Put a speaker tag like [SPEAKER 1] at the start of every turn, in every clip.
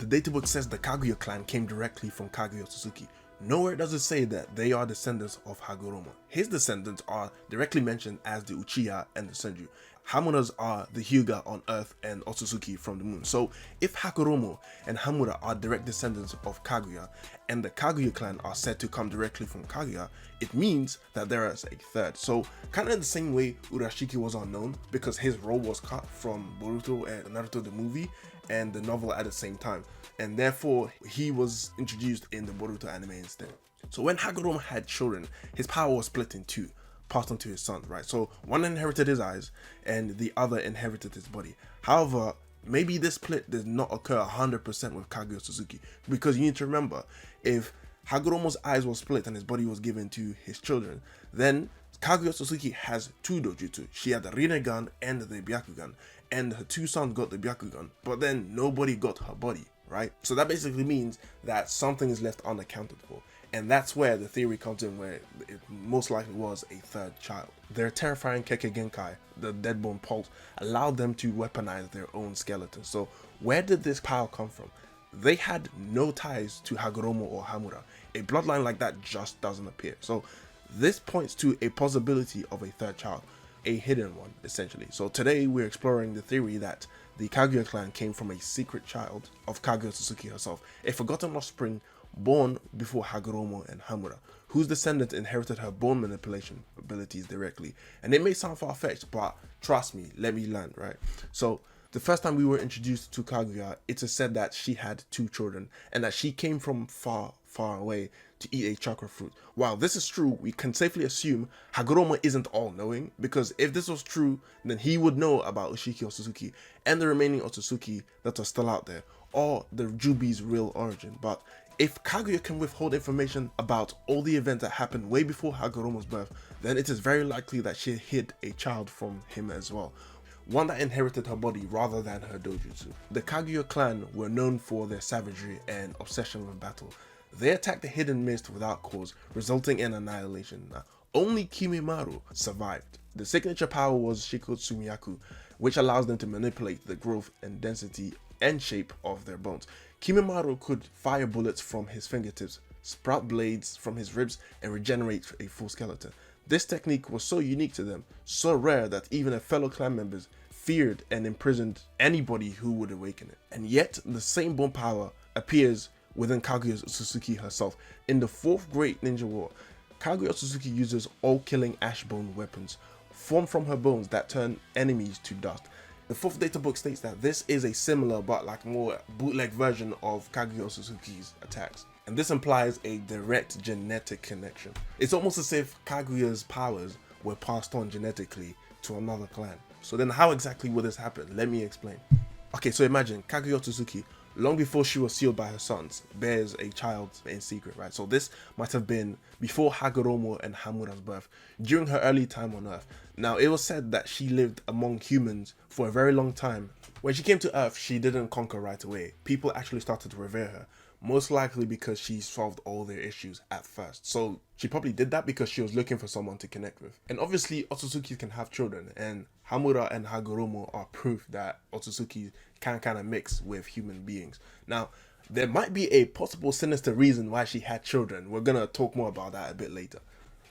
[SPEAKER 1] databook says the Kaguya clan came directly from Kaguya Otsutsuki. Nowhere does it say that they are descendants of Hagoromo. His descendants are directly mentioned as the Uchiha and the Senju. Hamura's are the Hyuga on Earth and Otsutsuki from the moon. So if Hagoromo and Hamura are direct descendants of Kaguya, and the Kaguya clan are said to come directly from Kaguya, it means that there is a third. So kind of in the same way Urashiki was unknown because his role was cut from Boruto and Naruto the movie and the novel at the same time, and therefore he was introduced in the Boruto anime instead. So when Hagoromo had children, his power was split in two, passed on to his sons, right? So one inherited his eyes and the other inherited his body. However, maybe this split did not occur 100% with Kaguya Otsutsuki, because you need to remember, if Hagoromo's eyes were split and his body was given to his children, then Kaguya Otsutsuki has two dojutsu. She had the Rinnegan and the Byakugan, and her two sons got the Byakugan, but then nobody got her body, right? So that basically means that something is left unaccounted for. And that's where the theory comes in, where it most likely was a third child. Their terrifying Kekkei Genkai, the Deadbone Pulse, allowed them to weaponize their own skeleton. So where did this power come from? They had no ties to Hagoromo or Hamura. A bloodline like that just doesn't appear. So this points to a possibility of a third child, a hidden one, essentially. So today we're exploring the theory that the Kaguya clan came from a secret child of Kaguya Otsutsuki herself, a forgotten offspring born before Hagoromo and Hamura, whose descendant inherited her bone manipulation abilities directly. And it may sound far-fetched, but trust me, let me land, right? So the first time we were introduced to Kaguya, it is said that she had two children and that she came from far away to eat a chakra fruit. While this is true, we can safely assume Hagoromo isn't all-knowing, because if this was true, then he would know about Uchiha Otsutsuki and the remaining Otsutsuki that are still out there, or the Jubi's real origin. But if Kaguya can withhold information about all the events that happened way before Hagoromo's birth, then it is very likely that she hid a child from him as well, one that inherited her body rather than her dojutsu. The Kaguya clan were known for their savagery and obsession with battle. They attacked the hidden mist without cause, resulting in annihilation. Now, only Kimimaro survived. The signature power was Shikotsumiyaku, which allows them to manipulate the growth and density and shape of their bones. Kimimaro could fire bullets from his fingertips, sprout blades from his ribs, and regenerate a full skeleton. This technique was so unique to them, so rare that even their fellow clan members feared and imprisoned anybody who would awaken it. And yet, the same bone power appears within Kaguya Otsutsuki herself. In the fourth Great Ninja War, Kaguya Otsutsuki uses all-killing ash bone weapons formed from her bones that turn enemies to dust. The fourth data book states that this is a similar but like more bootleg version of Kaguya Otsutsuki's attacks, and this implies a direct genetic connection. It's almost as if Kaguya's powers were passed on genetically to another clan. So then how exactly would this happen? Let me explain. Okay, so imagine Kaguya Otsutsuki, long before she was sealed by her sons, bears a child in secret, right? So this might have been before Hagoromo and Hamura's birth, during her early time on Earth. Now, it was said that she lived among humans for a very long time. When she came to Earth, she didn't conquer right away. People actually started to revere her, most likely because she solved all their issues at first. So she probably did that because she was looking for someone to connect with. And obviously, Otsutsuki can have children, and Hamura and Hagoromo are proof that Otsutsuki can kind of mix with human beings. Now, there might be a possible sinister reason why she had children. We're gonna talk more about that a bit later.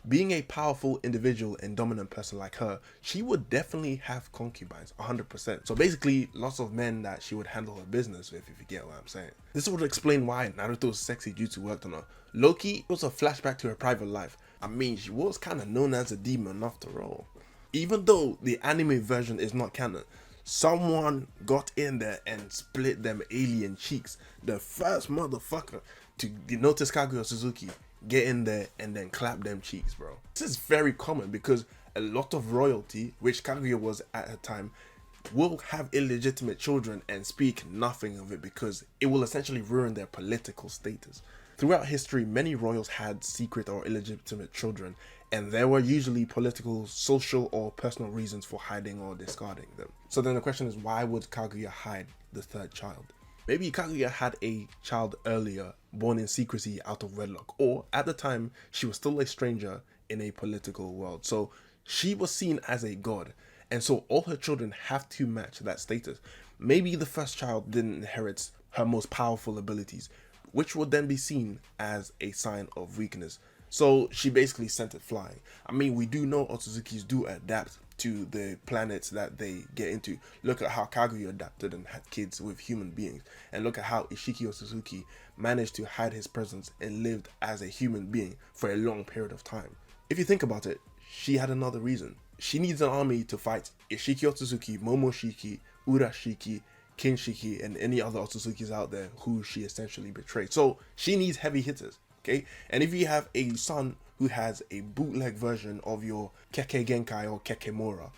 [SPEAKER 1] Being a powerful individual and dominant person like her, she would definitely have concubines, 100%. So basically, lots of men that she would handle her business with, if you get what I'm saying. This would explain why Naruto's sexy jutsu worked on her. Low-key was a flashback to her private life. I mean, she was kind of known as a demon after all. Even though the anime version is not canon, someone got in there and split them alien cheeks. The first motherfucker to notice Kaguya Otsutsuki get in there and then clap them cheeks, bro. This is very common because a lot of royalty, which Kaguya was at her time, will have illegitimate children and speak nothing of it because it will essentially ruin their political status. Throughout history, many royals had secret or illegitimate children, and there were usually political, social, or personal reasons for hiding or discarding them. So then the question is, why would Kaguya hide the third child? Maybe Kaguya had a child earlier, born in secrecy out of wedlock, or at the time, she was still a stranger in a political world. So she was seen as a god, and so all her children have to match that status. Maybe the first child didn't inherit her most powerful abilities, which would then be seen as a sign of weakness. So she basically sent it flying. I mean, we do know Otsuzukis do adapt to the planets that they get into. Look at how Kaguya adapted and had kids with human beings. And look at how Ishiki Otsutsuki managed to hide his presence and lived as a human being for a long period of time. If you think about it, she had another reason. She needs an army to fight Ishiki Otsutsuki, Momoshiki, Urashiki, Kinshiki, and any other Otsutsukis out there who she essentially betrayed. So she needs heavy hitters, okay? And if you have a son who has a bootleg version of your Keke Genkai or Kekemura,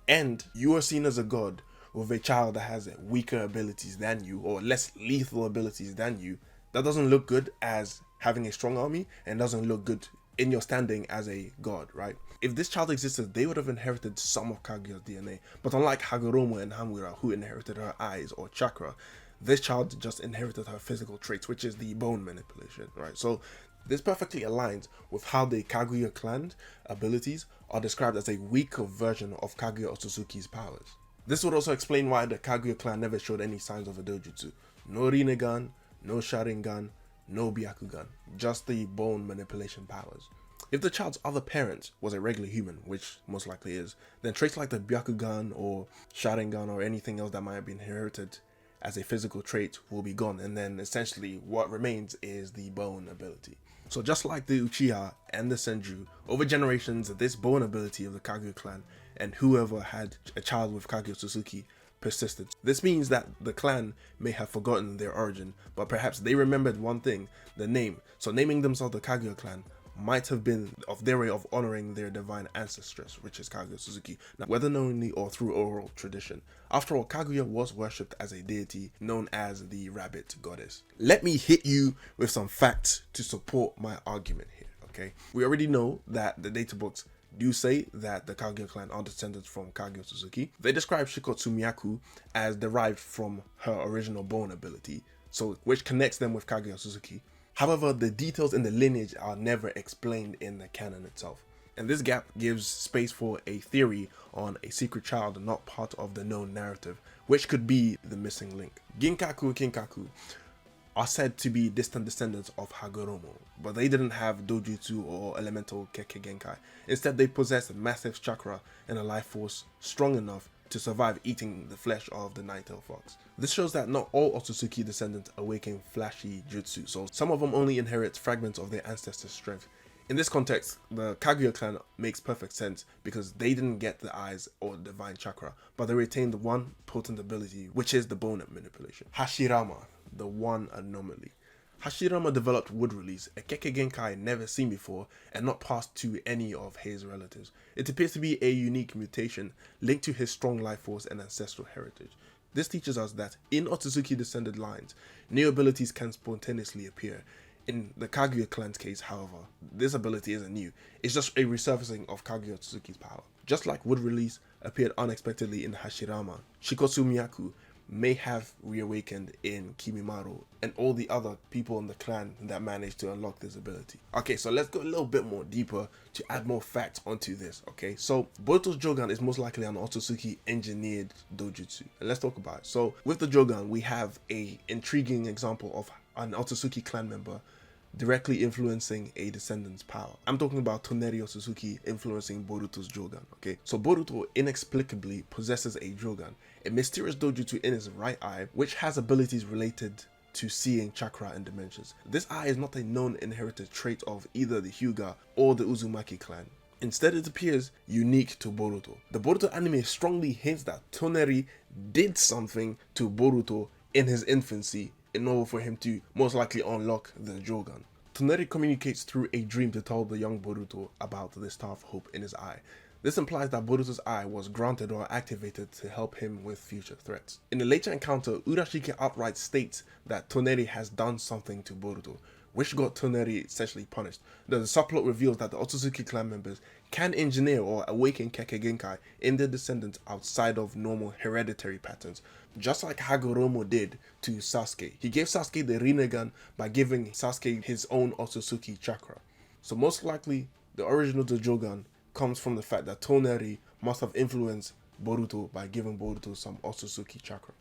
[SPEAKER 1] and you are seen as a god with a child that has weaker abilities than you or less lethal abilities than you, that doesn't look good as having a strong army and doesn't look good in your standing as a god, right? If this child existed, they would have inherited some of Kaguya's DNA. But unlike Hagoromo and Hamura, who inherited her eyes or chakra, this child just inherited her physical traits, which is the bone manipulation, right? So this perfectly aligns with how the Kaguya clan abilities are described as a weaker version of Kaguya Otsutsuki's powers. This would also explain why the Kaguya clan never showed any signs of a dojutsu. No Rinnegan, no Sharingan, no Byakugan, just the bone manipulation powers. If the child's other parent was a regular human, which most likely is, then traits like the Byakugan or Sharingan or anything else that might have been inherited as a physical trait will be gone, and then essentially what remains is the bone ability. So just like the Uchiha and the Senju, over generations this bone ability of the Kaguya clan and whoever had a child with Kaguya Otsutsuki persisted. This means that the clan may have forgotten their origin, but perhaps they remembered one thing, the name. So naming themselves the Kaguya clan might have been of their way of honoring their divine ancestress, which is Kaguya Otsutsuki, now, whether knowingly or through oral tradition. After all, Kaguya was worshipped as a deity known as the rabbit goddess. Let me hit you with some facts to support my argument here, okay? We already know that the data books do say that the Kaguya clan are descendants from Kaguya Otsutsuki. They describe Shikotsu Miyaku as derived from her original bone ability, so which connects them with Kaguya Otsutsuki. However, the details in the lineage are never explained in the canon itself. And this gap gives space for a theory on a secret child not part of the known narrative, which could be the missing link. Ginkaku and Kinkaku are said to be distant descendants of Hagoromo, but they didn't have dojutsu or elemental Keke Genkai. Instead, they possessed massive chakra and a life force strong enough to survive eating the flesh of the nine-tailed fox. This shows that not all Otsutsuki descendants awaken flashy jutsu, so some of them only inherit fragments of their ancestors' strength. In this context, the Kaguya clan makes perfect sense because they didn't get the eyes or the divine chakra, but they retained one potent ability, which is the bone manipulation. Hashirama, the one anomaly. Hashirama developed wood release, a Keke Genkai never seen before and not passed to any of his relatives. It appears to be a unique mutation linked to his strong life force and ancestral heritage. This teaches us that in Otsutsuki descended lines, new abilities can spontaneously appear. In the Kaguya clan's case, however, this ability isn't new, it's just a resurfacing of Kaguya Otsutsuki's power. Just like wood release appeared unexpectedly in Hashirama, Shikotsu Miyaku may have reawakened in Kimimaru and all the other people in the clan that managed to unlock this ability. Okay, so let's go a little bit more deeper to add more facts onto this, okay? So Boruto's Jogan is most likely an Otsutsuki engineered dojutsu, and let's talk about it. So with the Jogan, we have a intriguing example of an Otsutsuki clan member directly influencing a descendant's power. I'm talking about Toneri Otsutsuki influencing Boruto's Jogan, okay? So Boruto inexplicably possesses a Jogan, a mysterious dojutsu in his right eye, which has abilities related to seeing chakra and dimensions. This eye is not a known inherited trait of either the Hyuga or the Uzumaki clan. Instead, it appears unique to Boruto. The Boruto anime strongly hints that Toneri did something to Boruto in his infancy in order for him to most likely unlock the Jogan. Toneri communicates through a dream to tell the young Boruto about the Star of Hope in his eye. This implies that Boruto's eye was granted or activated to help him with future threats. In a later encounter, Urashiki outright states that Toneri has done something to Boruto, which got Toneri essentially punished. The subplot reveals that the Otsutsuki clan members can engineer or awaken Keke Genkai in their descendants outside of normal hereditary patterns, just like Hagoromo did to Sasuke. He gave Sasuke the Rinnegan by giving Sasuke his own Otsutsuki chakra. So most likely, the original Jogan comes from the fact that Toneri must have influenced Boruto by giving Boruto some Otsutsuki chakra.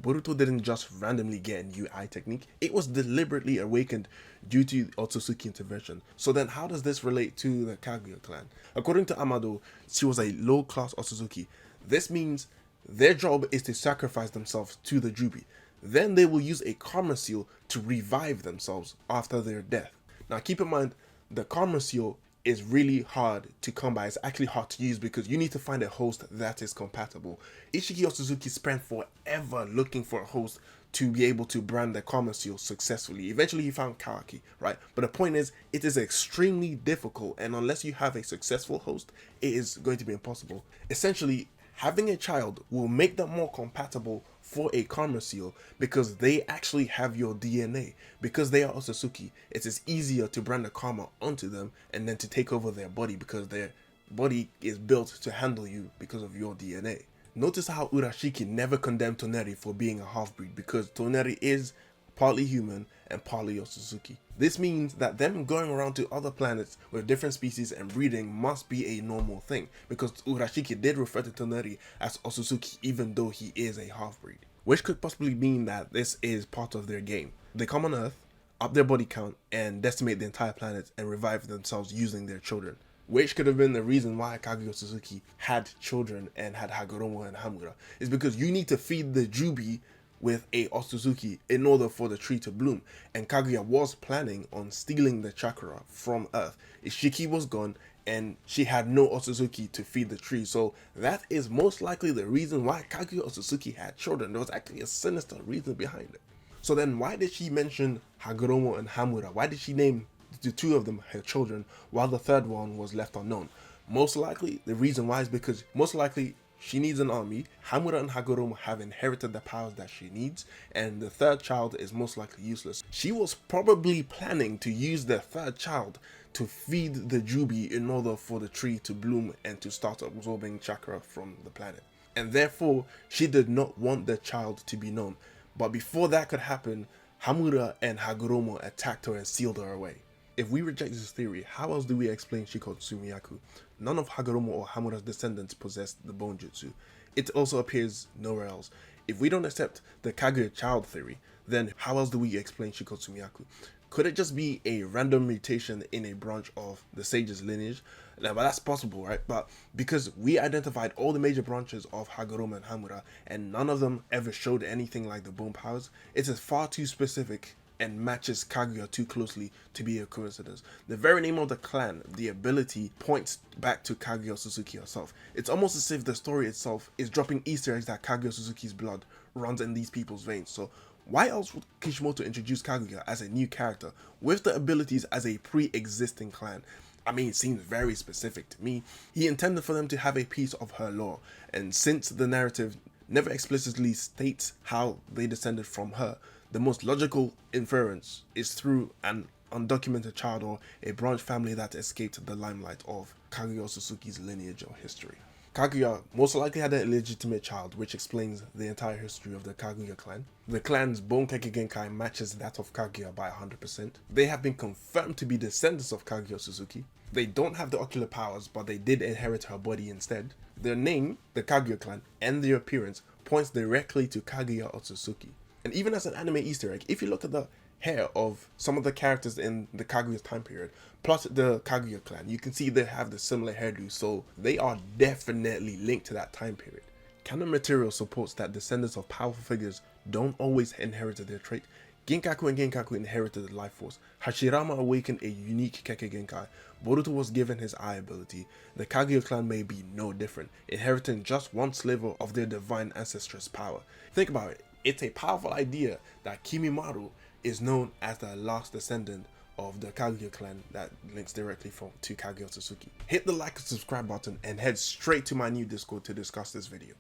[SPEAKER 1] Boruto didn't just randomly get a new eye technique, it was deliberately awakened due to Otsutsuki intervention. So then how does this relate to the Kaguya clan? According to Amado, she was a low-class Otsutsuki. This means their job is to sacrifice themselves to the Jubi. Then they will use a karma seal to revive themselves after their death. Now keep in mind, the karma seal is really hard to come by. It's actually hard to use because you need to find a host that is compatible. Ishiki Otsutsuki spent forever looking for a host to be able to brand the karma seal successfully. Eventually he found Kawaki, right? But the point is, it is extremely difficult, and unless you have a successful host, it is going to be impossible. Essentially, having a child will make them more compatible for a karma seal because they actually have your DNA. Because they are Otsutsuki, it is easier to brand the karma onto them and then to take over their body because their body is built to handle you because of your DNA. Notice how Urashiki never condemned Toneri for being a half-breed because Toneri is partly human and partly Otsutsuki. This means that them going around to other planets with different species and breeding must be a normal thing, because Urashiki did refer to Toneri as Otsutsuki even though he is a half-breed. Which could possibly mean that this is part of their game. They come on Earth, up their body count, and decimate the entire planet and revive themselves using their children. Which could have been the reason why Kaguya Otsutsuki had children and had Hagoromo and Hamura, is because you need to feed the Jubi with a Otsutsuki in order for the tree to bloom, and Kaguya was planning on stealing the chakra from Earth. Ishiki was gone and she had no Otsutsuki to feed the tree, so that is most likely the reason why Kaguya Otsutsuki had children. There was actually a sinister reason behind it. So then why did she mention Hagoromo and Hamura? Why did she name the two of them her children while the third one was left unknown? Most likely the reason why is because most likely she needs an army. Hamura and Hagoromo have inherited the powers that she needs, and the third child is most likely useless. She was probably planning to use the third child to feed the Jubi in order for the tree to bloom and to start absorbing chakra from the planet. And therefore, she did not want the child to be known. But before that could happen, Hamura and Hagoromo attacked her and sealed her away. If we reject this theory, how else do we explain Shiko Tsumiyaku? None of Hagoromo or Hamura's descendants possessed the bone jutsu. It also appears nowhere else. If we don't accept the Kaguya child theory, then how else do we explain Shiko Tsumiyaku? Could it just be a random mutation in a branch of the sage's lineage? Now, but that's possible, right? But because we identified all the major branches of Hagoromo and Hamura, and none of them ever showed anything like the bone powers, it is far too specific and matches Kaguya too closely to be a coincidence. The very name of the clan, the ability, points back to Kaguya Otsutsuki herself. It's almost as if the story itself is dropping Easter eggs that Kaguya Otsutsuki's blood runs in these people's veins. So why else would Kishimoto introduce Kaguya as a new character with the abilities as a pre-existing clan? I mean, it seems very specific to me. He intended for them to have a piece of her lore, and since the narrative never explicitly states how they descended from her, the most logical inference is through an undocumented child or a branch family that escaped the limelight of Kaguya Otsutsuki's lineage or history. Kaguya most likely had an illegitimate child, which explains the entire history of the Kaguya clan. The clan's Bone Kekkei Genkai matches that of Kaguya by 100%. They have been confirmed to be descendants of Kaguya Otsutsuki. They don't have the ocular powers, but they did inherit her body instead. Their name, the Kaguya clan, and their appearance points directly to Kaguya Otsutsuki. And even as an anime Easter egg, if you look at the hair of some of the characters in the Kaguya's time period, plus the Kaguya clan, you can see they have the similar hairdo, so they are definitely linked to that time period. Canon material supports that descendants of powerful figures don't always inherit their trait. Genkaku and Genkaku inherited the life force. Hashirama awakened a unique Kekkei Genkai. Boruto was given his eye ability. The Kaguya clan may be no different, inheriting just one sliver of their divine ancestress power. Think about it. It's a powerful idea that Kimimaro is known as the last descendant of the Kaguya clan that links directly to Kaguya Otsutsuki. Hit the like and subscribe button and head straight to my new Discord to discuss this video.